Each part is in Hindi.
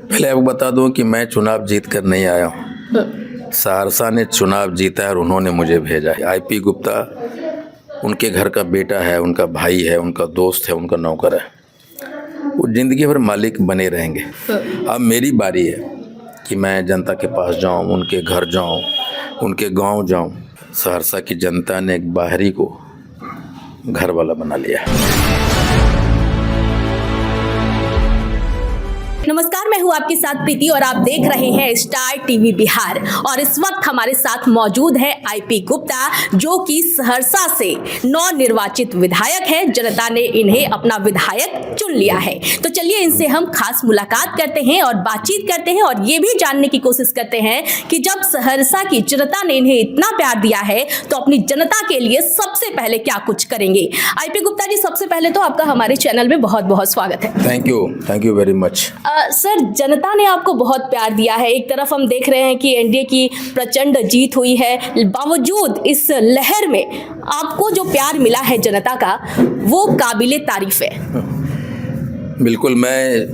पहले आपको बता दूं कि मैं चुनाव जीत कर नहीं आया हूँ। सहरसा ने चुनाव जीता है और उन्होंने मुझे भेजा है। आईपी गुप्ता उनके घर का बेटा है, उनका भाई है, उनका दोस्त है, उनका नौकर है। वो ज़िंदगी भर मालिक बने रहेंगे। अब मेरी बारी है कि मैं जनता के पास जाऊँ, उनके घर जाऊँ, उनके गांव जाऊँ। सहरसा की जनता ने एक बाहरी को घर वाला बना लिया। नमस्कार, मैं हूँ आपके साथ प्रीति और आप देख रहे हैं स्टार टीवी बिहार। और इस वक्त हमारे साथ मौजूद है आईपी गुप्ता, जो कि सहरसा से नवनिर्वाचित विधायक है। जनता ने इन्हें अपना विधायक चुन लिया है। तो चलिए इनसे हम खास मुलाकात करते हैं और बातचीत करते हैं और ये भी जानने की कोशिश करते हैं कि जब सहरसा की जनता ने इन्हें इतना प्यार दिया है तो अपनी जनता के लिए सबसे पहले क्या कुछ करेंगे। आईपी गुप्ता जी, सबसे पहले तो आपका हमारे चैनल में बहुत बहुत स्वागत है। Thank you very much. Sir, जनता ने आपको बहुत प्यार दिया है। एक तरफ हम देख रहे हैं कि एनडीए की प्रचंड जीत हुई है, बावजूद इस लहर में आपको जो प्यार मिला है जनता का, वो काबिले तारीफ है। बिल्कुल, मैं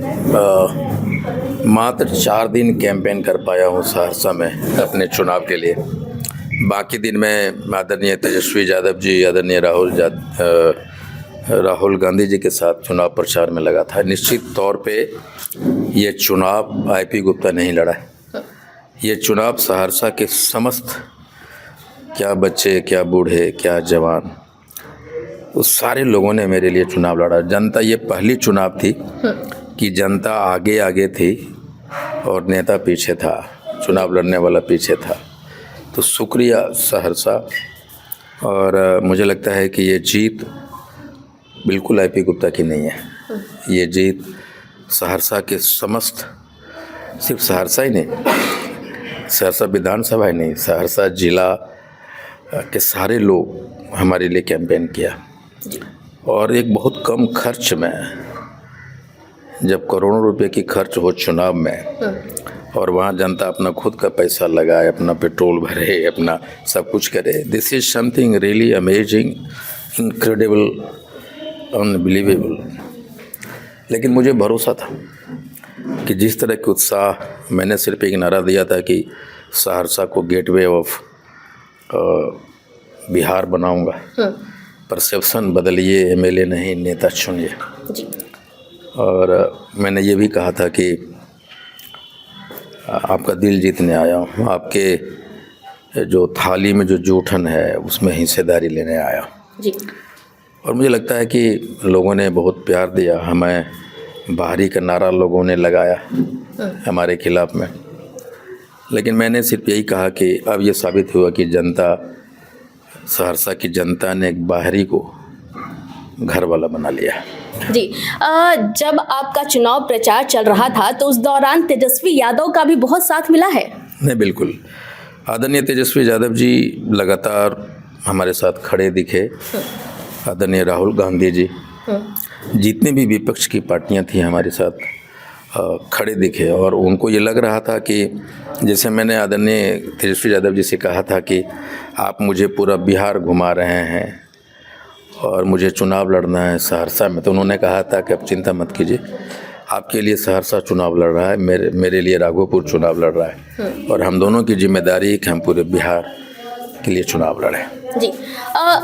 मात्र 4 दिन कैंपेन कर पाया हूँ सहरसा में अपने चुनाव के लिए। बाकी दिन में आदरणीय तेजस्वी यादव जी, आदरणीय राहुल गांधी जी के साथ चुनाव प्रचार में लगा था। निश्चित तौर पे ये चुनाव आईपी गुप्ता नहीं लड़ा है। ये चुनाव सहरसा के समस्त, क्या बच्चे, क्या बूढ़े, क्या जवान, उस सारे लोगों ने मेरे लिए चुनाव लड़ा। जनता, ये पहली चुनाव थी कि जनता आगे आगे थी और नेता पीछे था, चुनाव लड़ने वाला पीछे था। तो शुक्रिया सहरसा। और मुझे लगता है कि ये जीत बिल्कुल आईपी गुप्ता की नहीं है। ये जीत सहरसा के समस्त, सिर्फ सहरसा ही नहीं, सहरसा विधानसभा ही नहीं, सहरसा जिला के सारे लोग हमारे लिए कैंपेन किया। और एक बहुत कम खर्च में, जब करोड़ों रुपए की खर्च हो चुनाव में और वहाँ जनता अपना खुद का पैसा लगाए, अपना पेट्रोल भरे, अपना सब कुछ करे, this is something really amazing, incredible, unbelievable. लेकिन मुझे भरोसा था कि जिस तरह के उत्साह, मैंने सिर्फ एक नारा दिया था कि सहरसा को गेटवे ऑफ बिहार बनाऊंगा। परसेप्शन बदलिए, एमएलए नहीं नेता चुनिए। और मैंने ये भी कहा था कि आपका दिल जीतने आया हूँ, आपके जो थाली में जो जूठन है उसमें हिस्सेदारी लेने आया जी। और मुझे लगता है कि लोगों ने बहुत प्यार दिया हमें। बाहरी का नारा लोगों ने लगाया हमारे खिलाफ में, लेकिन मैंने सिर्फ यही कहा कि अब ये साबित हुआ कि जनता, सहरसा की जनता ने एक बाहरी को घर वाला बना लिया जी। जब आपका चुनाव प्रचार चल रहा था तो उस दौरान तेजस्वी यादव का भी बहुत साथ मिला है। नहीं, बिल्कुल, आदरणीय तेजस्वी यादव जी लगातार हमारे साथ खड़े दिखे। आदरणीय राहुल गांधी जी, जितने भी विपक्ष की पार्टियां थी हमारे साथ खड़े दिखे। और उनको ये लग रहा था कि जैसे मैंने आदरणीय तेजस्वी यादव जी से कहा था कि आप मुझे पूरा बिहार घुमा रहे हैं और मुझे चुनाव लड़ना है सहरसा में, तो उन्होंने कहा था कि आप चिंता मत कीजिए, आपके लिए सहरसा चुनाव लड़ रहा है, मेरे लिए राघोपुर चुनाव लड़ रहा है, और हम दोनों की जिम्मेदारी है कि हम पूरे बिहार के लिए चुनाव लड़ें जी।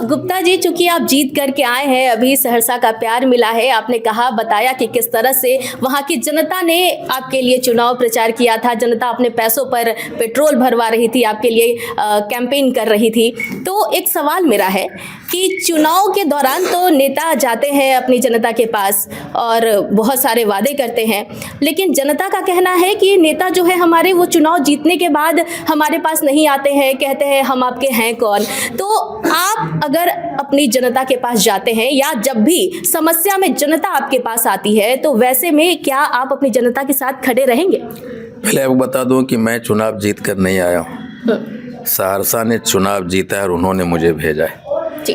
गुप्ता जी, चूंकि आप जीत करके आए हैं, अभी सहरसा का प्यार मिला है, आपने कहा, बताया कि किस तरह से वहाँ की जनता ने आपके लिए चुनाव प्रचार किया था। जनता अपने पैसों पर पेट्रोल भरवा रही थी, आपके लिए कैंपेन कर रही थी। तो एक सवाल मेरा है कि चुनाव के दौरान तो नेता जाते हैं अपनी जनता के पास और बहुत सारे वादे करते हैं, लेकिन जनता का कहना है कि नेता जो है हमारे, वो चुनाव जीतने के बाद हमारे पास नहीं आते हैं, कहते हैं हम आपके हैं कौन। तो आप अगर अपनी जनता के पास जाते हैं या जब भी समस्या में जनता आपके पास आती है, तो वैसे में क्या आप अपनी जनता के साथ खड़े रहेंगे? पहले आपको बता दूं कि मैं चुनाव जीत कर नहीं आया हूँ। सहरसा ने चुनाव जीता है और उन्होंने मुझे भेजा है जी।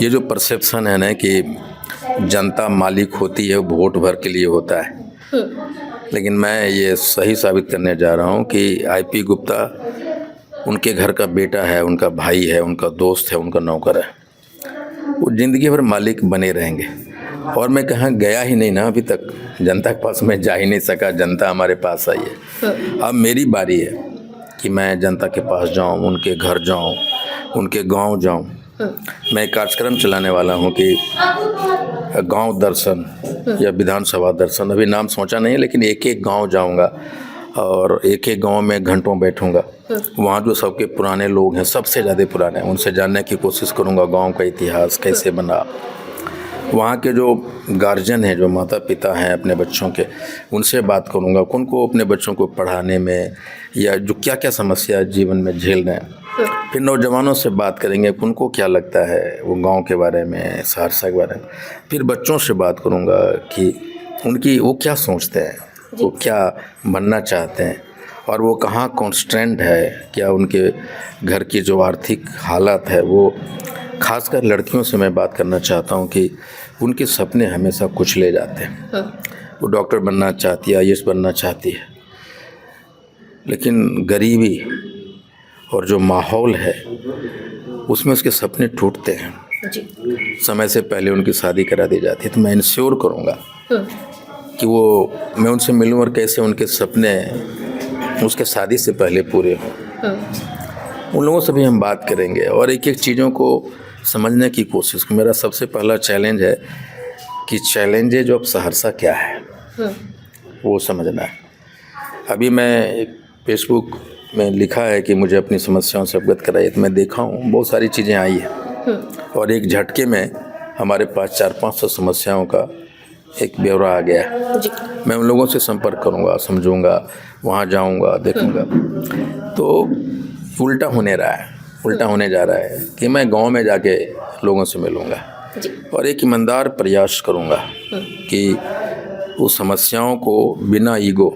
ये जो परसेप्शन है ना कि जनता मालिक होती है, वोट भर के लिए होता है, लेकिन मैं ये सही साबित करने जा रहा हूँ कि आईपी गुप्ता उनके घर का बेटा है, उनका भाई है, उनका दोस्त है, उनका नौकर है। वो ज़िंदगी भर मालिक बने रहेंगे। और मैं कहाँ गया ही नहीं ना अभी तक, जनता के पास मैं जा ही नहीं सका, जनता हमारे पास आई है। अब मेरी बारी है कि मैं जनता के पास जाऊं, उनके घर जाऊं, उनके गांव जाऊं। मैं एक कार्यक्रम चलाने वाला हूं कि गांव दर्शन या विधानसभा दर्शन, अभी नाम सोचा नहीं है, लेकिन एक एक गांव जाऊंगा और एक एक गांव में घंटों बैठूंगा। वहाँ जो सबके पुराने लोग हैं, सबसे ज़्यादा पुराने, उनसे जानने की कोशिश करूंगा गांव का इतिहास कैसे बना। वहाँ के जो गार्जियन हैं, जो माता पिता हैं अपने बच्चों के, उनसे बात करूंगा, उनको अपने बच्चों को पढ़ाने में या जो क्या क्या समस्या जीवन में झेल रहे हैं। फिर नौजवानों से बात करेंगे, उनको क्या लगता है वो गांव के बारे में, सहरसा के बारे में। फिर बच्चों से बात करूंगा कि उनकी वो क्या सोचते हैं, वो क्या बनना चाहते हैं और वो कहाँ कॉन्स्टेंट है, क्या उनके घर की जो आर्थिक हालत है वो। खासकर लड़कियों से मैं बात करना चाहता हूँ कि उनके सपने हमेशा कुछ ले जाते हैं। वो डॉक्टर बनना चाहती है, आईएएस बनना चाहती है, लेकिन गरीबी और जो माहौल है उसमें उसके सपने टूटते हैं। जी। समय से पहले उनकी शादी करा दी जाती है। तो मैं इंश्योर करूँगा कि वो, मैं उनसे मिलूँ और कैसे उनके सपने उसके शादी से पहले पूरे हों। उन लोगों से भी हम बात करेंगे और एक एक चीज़ों को समझने की कोशिश। मेरा सबसे पहला चैलेंज है कि चैलेंजेज ऑफ सहरसा क्या है वो समझना है। अभी मैं एक फेसबुक में लिखा है कि मुझे अपनी समस्याओं से अवगत कराइए, तो मैं देखा हूँ बहुत सारी चीज़ें आई हैं और एक झटके में हमारे पास 400-500 समस्याओं का एक ब्यौरा आ गया। मैं उन लोगों से संपर्क करूँगा, समझूंगा, वहाँ जाऊँगा, देखूँगा। तो उल्टा होने जा रहा है कि मैं गांव में जाके लोगों से मिलूँगा और एक ईमानदार प्रयास करूँगा कि उस समस्याओं को बिना ईगो,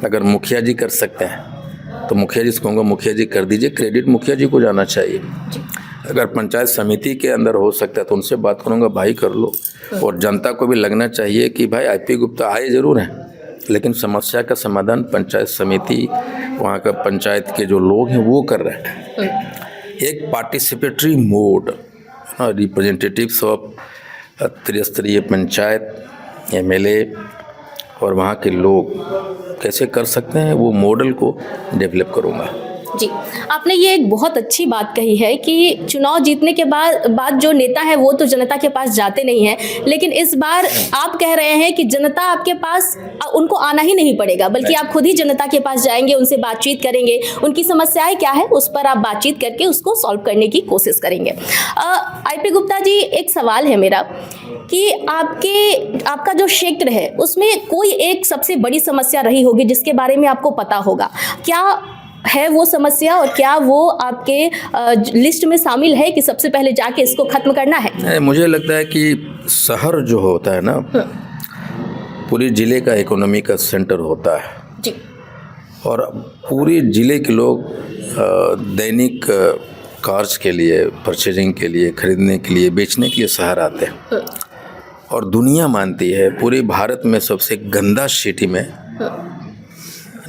अगर मुखिया जी कर सकते हैं तो मुखिया जी से कहूँगा मुखिया जी कर दीजिए, क्रेडिट मुखिया जी को जाना चाहिए। अगर पंचायत समिति के अंदर हो सकता है तो उनसे बात करूँगा, भाई कर लो। और जनता को भी लगना चाहिए कि भाई आईपी गुप्ता आए ज़रूर हैं, लेकिन समस्या का समाधान पंचायत समिति, वहाँ का पंचायत के जो लोग हैं वो कर रहे हैं। एक पार्टिसिपेटरी मोड, रिप्रेजेंटेटिव्स ऑफ त्रिस्तरीय पंचायत, एमएलए और वहाँ के लोग कैसे कर सकते हैं, वो मॉडल को डेवलप करूँगा। जी, आपने ये एक बहुत अच्छी बात कही है कि चुनाव जीतने के बाद जो नेता है वो तो जनता के पास जाते नहीं हैं, लेकिन इस बार आप कह रहे हैं कि जनता आपके पास, उनको आना ही नहीं पड़ेगा, बल्कि आप खुद ही जनता के पास जाएंगे, उनसे बातचीत करेंगे, उनकी समस्याएं क्या है उस पर आप बातचीत करके उसको सॉल्व करने की कोशिश करेंगे। आईपी गुप्ता जी, एक सवाल है मेरा कि आपका जो क्षेत्र है उसमें कोई एक सबसे बड़ी समस्या रही होगी जिसके बारे में आपको पता होगा, क्या है वो समस्या और क्या वो आपके लिस्ट में शामिल है कि सबसे पहले जाके इसको खत्म करना है? मुझे लगता है कि शहर जो होता है ना, पूरे जिले का इकोनॉमी का सेंटर होता है जी। और पूरे जिले के लोग दैनिक कार्य के लिए, परचेजिंग के लिए, खरीदने के लिए, बेचने के लिए शहर आते हैं। और दुनिया मानती है पूरे भारत में सबसे गंदा सिटी में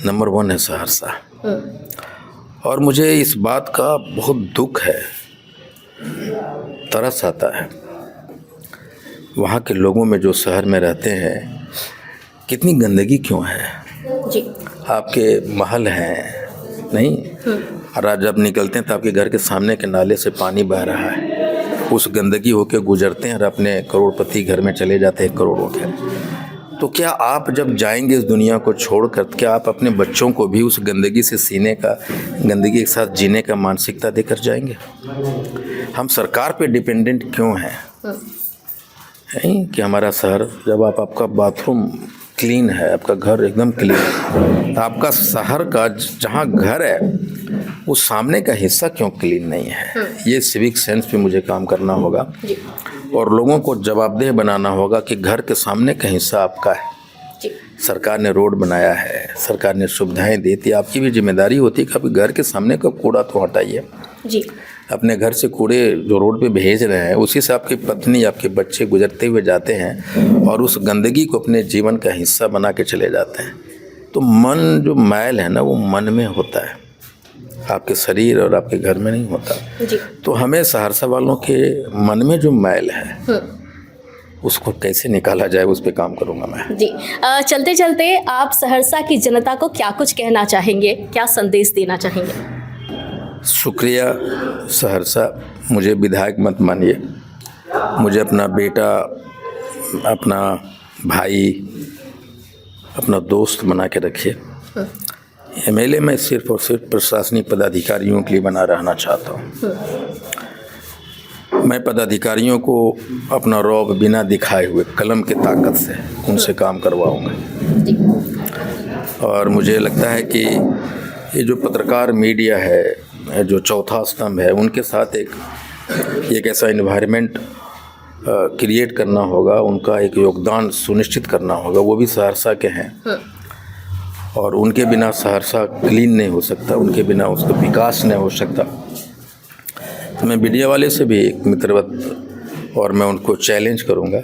नंबर 1 है सहरसा। और मुझे इस बात का बहुत दुख है, तरस आता है, वहाँ के लोगों में जो शहर में रहते हैं कितनी गंदगी क्यों है जी। आपके महल हैं नहीं, और आज जब निकलते हैं तो आपके घर के सामने के नाले से पानी बह रहा है, उस गंदगी होके गुजरते हैं और अपने करोड़पति घर में चले जाते हैं करोड़ों के। तो क्या आप जब जाएंगे इस दुनिया को छोड़कर, क्या आप अपने बच्चों को भी उस गंदगी से सीने का, गंदगी के साथ जीने का मानसिकता देकर जाएंगे? हम सरकार पे डिपेंडेंट क्यों हैं? कि हमारा शहर, जब आपका बाथरूम क्लीन है, आपका घर एकदम क्लीन है, तो आपका शहर का जहाँ घर है उस सामने का हिस्सा क्यों क्लीन नहीं है? ये सिविक सेंस पे मुझे काम करना होगा और लोगों को जवाबदेह बनाना होगा कि घर के सामने का हिस्सा आपका है। सरकार ने रोड बनाया है, सरकार ने सुविधाएं दी थी, आपकी भी जिम्मेदारी होती है कि आप घर के सामने का कूड़ा तो हटाइए जी। अपने घर से कूड़े जो रोड पे भेज रहे हैं उसी से आपकी पत्नी, आपके बच्चे गुजरते हुए जाते हैं और उस गंदगी को अपने जीवन का हिस्सा बना के चले जाते हैं। तो मन जो मैल है ना, वो मन में होता है, आपके शरीर और आपके घर में नहीं होता जी। तो हमें सहरसा वालों के मन में जो मैल है उसको कैसे निकाला जाए उस पर काम करूँगा मैं। जी चलते चलते आप सहरसा की जनता को क्या कुछ कहना चाहेंगे, क्या संदेश देना चाहेंगे? शुक्रिया सहरसा, मुझे विधायक मत मानिए, मुझे अपना बेटा, अपना भाई, अपना दोस्त बना के रखिए। एमएलए मैं सिर्फ और सिर्फ प्रशासनिक पदाधिकारियों के लिए बना रहना चाहता हूँ। मैं पदाधिकारियों को अपना रौब बिना दिखाए हुए कलम की ताकत से उनसे काम करवाऊँगा। और मुझे लगता है कि ये जो पत्रकार मीडिया है, जो चौथा स्तंभ है, उनके साथ एक ऐसा इन्वायरमेंट क्रिएट करना होगा, उनका एक योगदान सुनिश्चित करना होगा। वो भी सहरसा के हैं और उनके बिना सहरसा क्लीन नहीं हो सकता, उनके बिना उसका विकास नहीं हो सकता। तो मैं मीडिया वाले से भी एक मित्रवत और मैं उनको चैलेंज करूंगा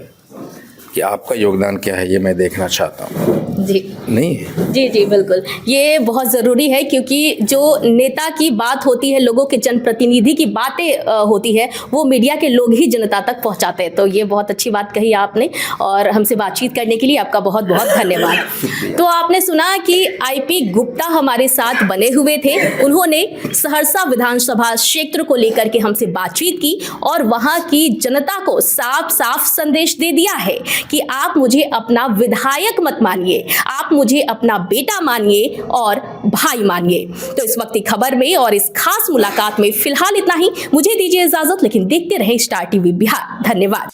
कि आपका योगदान क्या है, ये मैं देखना चाहता हूँ। जी नहीं, जी जी बिल्कुल, ये बहुत ज़रूरी है क्योंकि जो नेता की बात होती है, लोगों के जनप्रतिनिधि की बातें होती है, वो मीडिया के लोग ही जनता तक पहुंचाते हैं। तो ये बहुत अच्छी बात कही आपने और हमसे बातचीत करने के लिए आपका बहुत बहुत धन्यवाद। तो आपने सुना कि आईपी गुप्ता हमारे साथ बने हुए थे। उन्होंने सहरसा विधानसभा क्षेत्र को लेकर के हमसे बातचीत की और वहाँ की जनता को साफ साफ संदेश दे दिया है कि आप मुझे अपना विधायक मत मानिए, आप मुझे अपना बेटा मानिए और भाई मानिए। तो इस वक्त की खबर में और इस खास मुलाकात में फिलहाल इतना ही। मुझे दीजिए इजाजत, लेकिन देखते रहें स्टार टीवी बिहार। धन्यवाद।